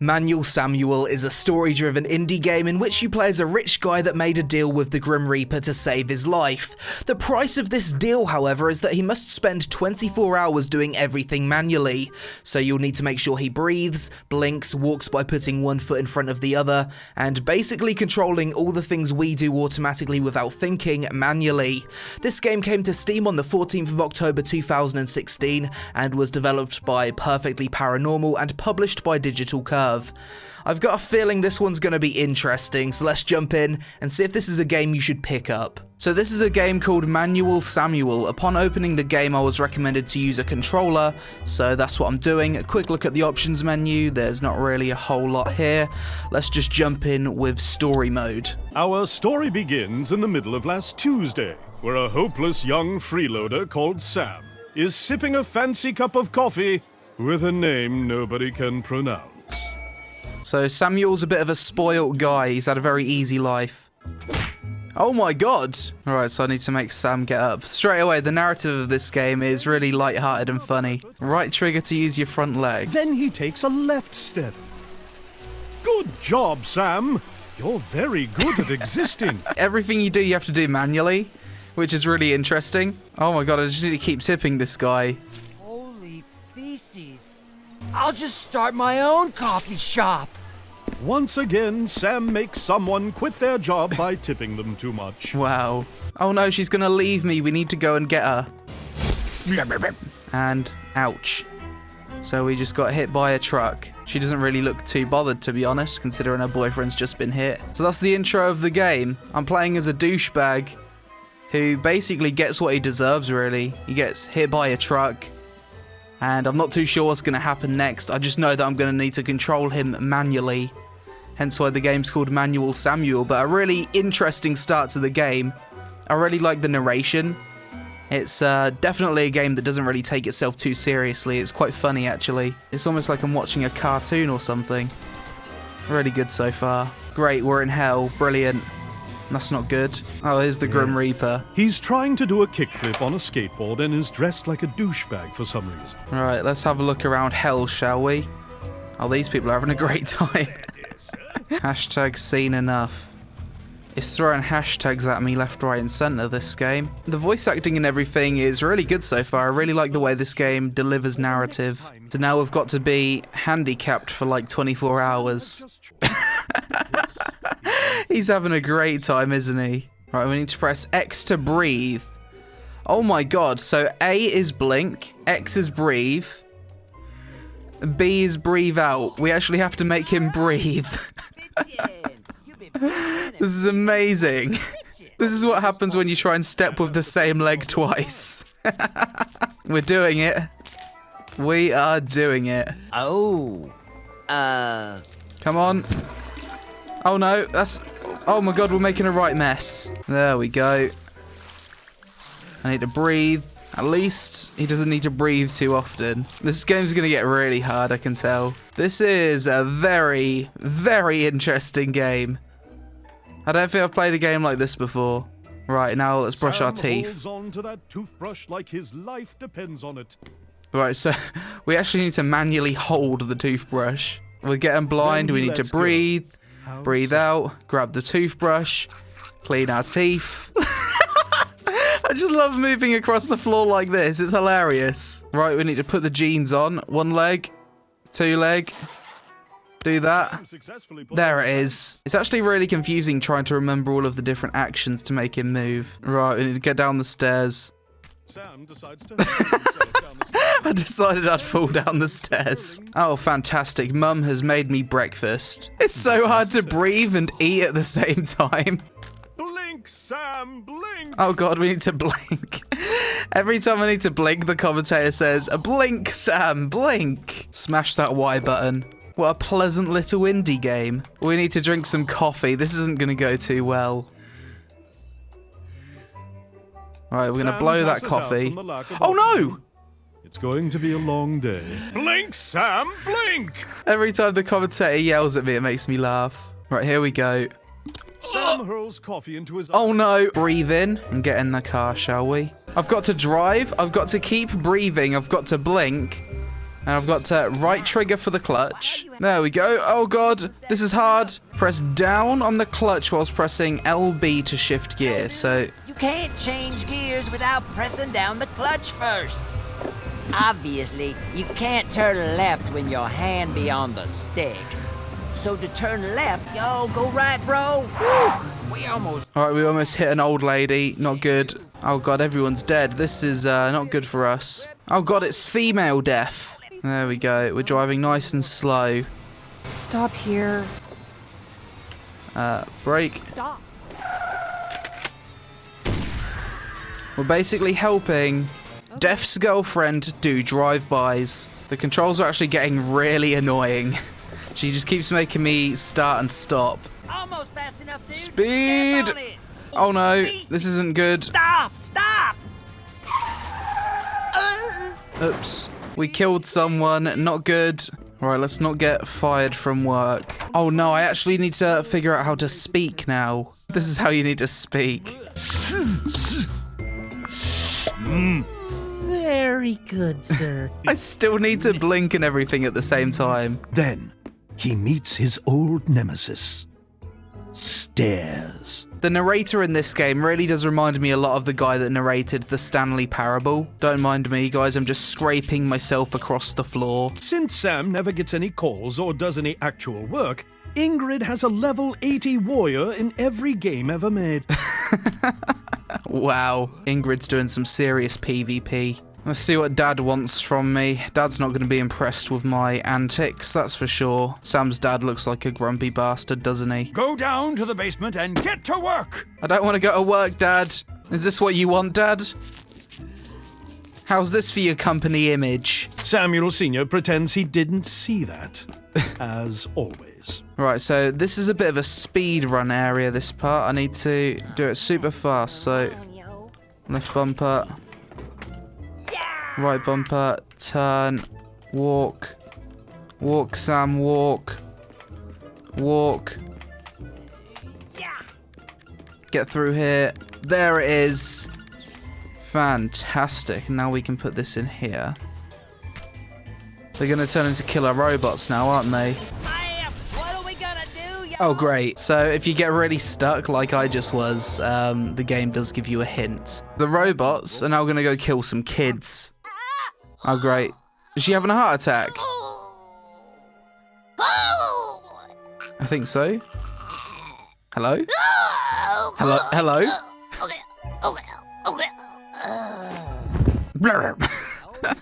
Manual Samuel is a story-driven indie game in which you play as a rich guy that made a deal with the Grim Reaper to save his life. The price of this deal, however, is that he must spend 24 hours doing everything manually. So you'll need to make sure he breathes, blinks, walks by putting one foot in front of the other, and basically controlling all the things we do automatically without thinking manually. This game came to Steam on the 14th of October 2016 and was developed by Perfectly Paranormal and published by Digital Curve. I've got a feeling this one's going to be interesting, so let's jump in and see if this is a game you should pick up. So this is a game called Manual Samuel. Upon opening the game, I was recommended to use a controller, so that's what I'm doing. A quick look at the options menu. There's not really a whole lot here. Let's just jump in with story mode. Our story begins in the middle of last Tuesday, where a hopeless young freeloader called Sam is sipping a fancy cup of coffee with a name nobody can pronounce. So Samuel's a bit of a spoilt guy. He's had a very easy life. Oh my god! Alright, so I need to make Sam get up. Straight away, the narrative of this game is really light-hearted and funny. Right trigger to use your front leg. Then he takes a left step. Good job, Sam. You're very good at existing. Everything you do, you have to do manually, which is really interesting. Oh my god, I just need to keep tipping this guy. Holy feces. I'll just start my own coffee shop. Once again, Sam makes someone quit their job by tipping them too much. Wow. Oh no, she's gonna leave me. We need to go and get her. And ouch. So we just got hit by a truck. She doesn't really look too bothered, to be honest, considering her boyfriend's just been hit. So that's the intro of the game. I'm playing as a douchebag who basically gets what he deserves, really. He gets hit by a truck. And I'm not too sure what's going to happen next. I just know that I'm going to need to control him manually. Hence why the game's called Manual Samuel. But a really interesting start to the game. I really like the narration. It's definitely a game that doesn't really take itself too seriously. It's quite funny, actually. It's almost like I'm watching a cartoon or something. Really good so far. Great, we're in hell. Brilliant. That's not good. Oh, here's the Grim Reaper. He's trying to do a kickflip on a skateboard and is dressed like a douchebag for some reason. Alright, let's have a look around hell, shall we? Oh, these people are having a great time. Hashtag seen enough. It's throwing hashtags at me left, right, and centre, this game. The voice acting and everything is really good so far. I really like the way this game delivers narrative. So now we've got to be handicapped for like 24 hours. He's having a great time, isn't he? Right, we need to press X to breathe. Oh my god, so A is blink, X is breathe, B is breathe out. We actually have to make him breathe. This is amazing. This is what happens when you try and step with the same leg twice. We're doing it. We are doing it. Oh. Come on. Oh no, that's... Oh my god, we're making a right mess. There we go. I need to breathe. At least he doesn't need to breathe too often. This game's gonna get really hard, I can tell. This is a very, very interesting game. I don't think I've played a game like this before. Right, now let's brush our teeth. Holds on to that toothbrush like his life depends on it. Right, so we actually need to manually hold the toothbrush. We're getting blind, we need to breathe. Breathe out, grab the toothbrush, clean our teeth. I just love moving across the floor like this. It's hilarious. Right, we need to put the jeans on. One leg, two leg. Do that. There it is. It's actually really confusing trying to remember all of the different actions to make him move. Right, we need to get down the stairs. Sam decides to I decided I'd fall down the stairs. Oh, fantastic. Mum has made me breakfast. It's so hard to breathe and eat at the same time. Blink, Sam, blink. Oh god, we need to blink. Every time I need to blink, the commentator says, blink, Sam, blink. Smash that Y button. What a pleasant little indie game. We need to drink some coffee. This isn't going to go too well. Alright, we're going to blow that coffee. Oh no! It's going to be a long day. Blink, Sam, blink! Every time the commentator yells at me, it makes me laugh. Right, here we go. Sam hurls coffee into his... Oh no! Breathe in and get in the car, shall we? I've got to drive. I've got to keep breathing. I've got to blink. And I've got right trigger for the clutch. There we go. Oh god, this is hard. Press down on the clutch whilst pressing LB to shift gear. So You can't change gears without pressing down the clutch first. Obviously, you can't turn left when your hand be on the stick. So to turn left, yo, go right, bro. We almost... all right, we almost hit an old lady. Not good. Oh god, everyone's dead. This is not good for us. Oh god, it's female death. There we go. We're driving nice and slow. Stop here. Brake. Stop. We're basically helping Death's girlfriend do drive-bys. The controls are actually getting really annoying. She just keeps making me start and stop. Almost fast enough, dude. Speed! Step on it. Oh no, this isn't good. Stop! Stop! Oops. We killed someone. Not good. Alright, let's not get fired from work. Oh no, I actually need to figure out how to speak now. This is how you need to speak. Very good, sir. I still need to blink and everything at the same time. Then he meets his old nemesis, Stairs. The narrator in this game really does remind me a lot of the guy that narrated the Stanley Parable. Don't mind me, guys, I'm just scraping myself across the floor. Since Sam never gets any calls or does any actual work, Ingrid has a level 80 warrior in every game ever made. Wow, Ingrid's doing some serious PvP. Let's see what Dad wants from me. Dad's not going to be impressed with my antics, that's for sure. Sam's dad looks like a grumpy bastard, doesn't he? Go down to the basement and get to work! I don't want to go to work, Dad. Is this what you want, Dad? How's this for your company image? Samuel Sr. pretends he didn't see that, as always. Right, so this is a bit of a speed run area, this part. I need to do it super fast, so left bumper, right bumper, turn, walk, walk, Sam, walk, walk, get through here. There it is. Fantastic. Now we can put this in here. They're going to turn into killer robots now, aren't they? What are we gonna do, yo? Oh, great. So if you get really stuck like I just was, the game does give you a hint. The robots are now going to go kill some kids. Oh, great. Is she having a heart attack? I think so. Hello? Hello? Hello?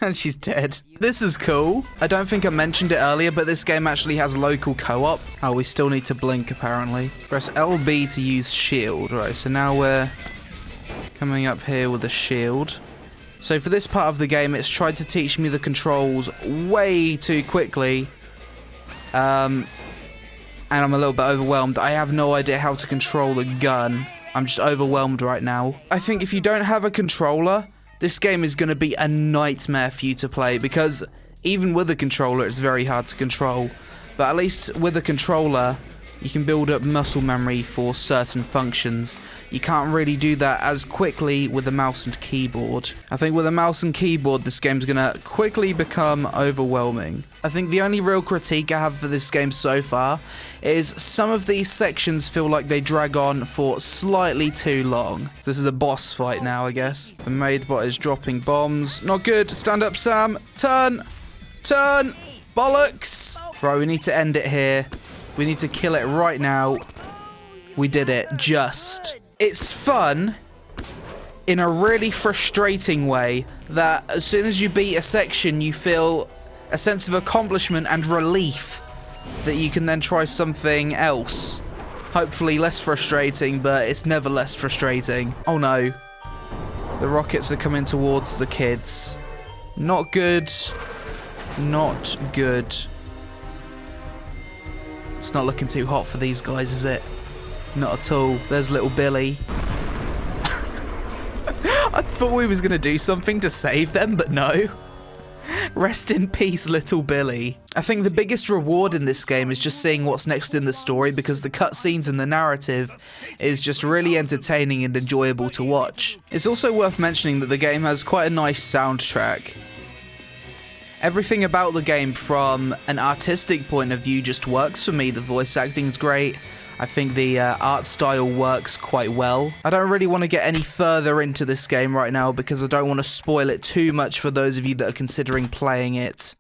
And she's dead. This is cool. I don't think I mentioned it earlier, but this game actually has local co-op. Oh, we still need to blink, apparently. Press LB to use shield. Right, so now we're coming up here with a shield. So for this part of the game, it's tried to teach me the controls way too quickly. And I'm a little bit overwhelmed. I have no idea how to control the gun. I'm just overwhelmed right now. I think if you don't have a controller, this game is going to be a nightmare for you to play, because even with a controller, it's very hard to control. But at least with a controller, you can build up muscle memory for certain functions. You can't really do that as quickly with a mouse and keyboard. I think with a mouse and keyboard, this game's gonna quickly become overwhelming. I think the only real critique I have for this game so far is some of these sections feel like they drag on for slightly too long. This is a boss fight now, I guess. The Maidbot is dropping bombs. Not good. Stand up, Sam. Turn. Turn. Bollocks. Right, we need to end it here. We need to kill it right now. We did it. Just. It's fun in a really frustrating way that as soon as you beat a section, you feel a sense of accomplishment and relief that you can then try something else. Hopefully less frustrating, but it's never less frustrating. Oh no. The rockets are coming towards the kids. Not good. Not good. It's not looking too hot for these guys, is it? Not at all. There's little Billy. I thought we was going to do something to save them, but no. Rest in peace, little Billy. I think the biggest reward in this game is just seeing what's next in the story, because the cutscenes and the narrative is just really entertaining and enjoyable to watch. It's also worth mentioning that the game has quite a nice soundtrack. Everything about the game from an artistic point of view just works for me. The voice acting is great. I think the art style works quite well. I don't really want to get any further into this game right now because I don't want to spoil it too much for those of you that are considering playing it.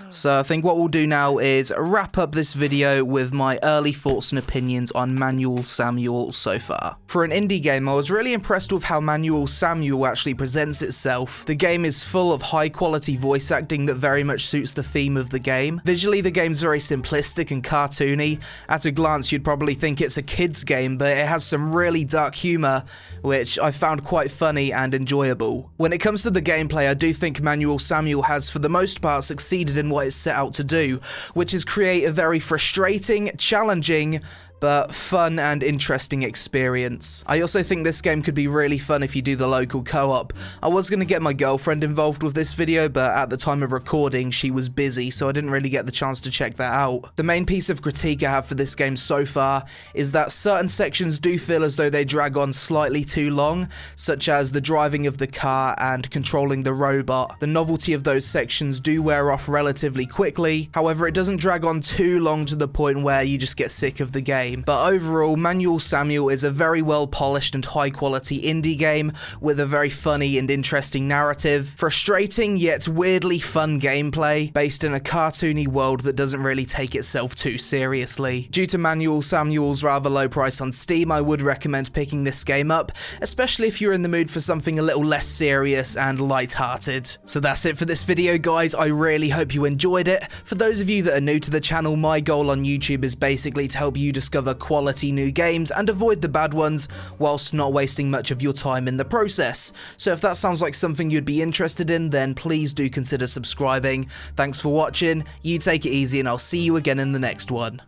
So I think what we'll do now is wrap up this video with my early thoughts and opinions on Manual Samuel so far. For an indie game, I was really impressed with how Manual Samuel actually presents itself. The game is full of high quality voice acting that very much suits the theme of the game. Visually, the game's very simplistic and cartoony. At a glance, you'd probably think it's a kid's game, but it has some really dark humor, which I found quite funny and enjoyable. When it comes to the gameplay, I do think Manual Samuel has, for the most part, succeeded in what it's set out to do, which is create a very frustrating, challenging, but fun and interesting experience. I also think this game could be really fun if you do the local co-op. I was going to get my girlfriend involved with this video, but at the time of recording she was busy, so I didn't really get the chance to check that out. The main piece of critique I have for this game so far is that certain sections do feel as though they drag on slightly too long, such as the driving of the car and controlling the robot. The novelty of those sections do wear off relatively quickly, however it doesn't drag on too long to the point where you just get sick of the game. But overall, Manual Samuel is a very well polished and high quality indie game with a very funny and interesting narrative, frustrating yet weirdly fun gameplay, based in a cartoony world that doesn't really take itself too seriously. Due to Manual Samuel's rather low price on Steam, I would recommend picking this game up, especially if you're in the mood for something a little less serious and light-hearted. So that's it for this video, guys. I really hope you enjoyed it. For those of you that are new to the channel, my goal on YouTube is basically to help you discover quality new games and avoid the bad ones whilst not wasting much of your time in the process. So if that sounds like something you'd be interested in, then please do consider subscribing. Thanks for watching, you take it easy, and I'll see you again in the next one.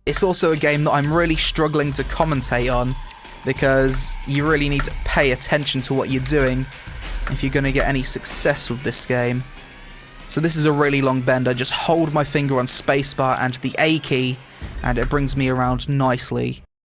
It's also a game that I'm really struggling to commentate on because you really need to pay attention to what you're doing if you're going to get any success with this game. So this is a really long bend. I just hold my finger on spacebar and the A key, and it brings me around nicely.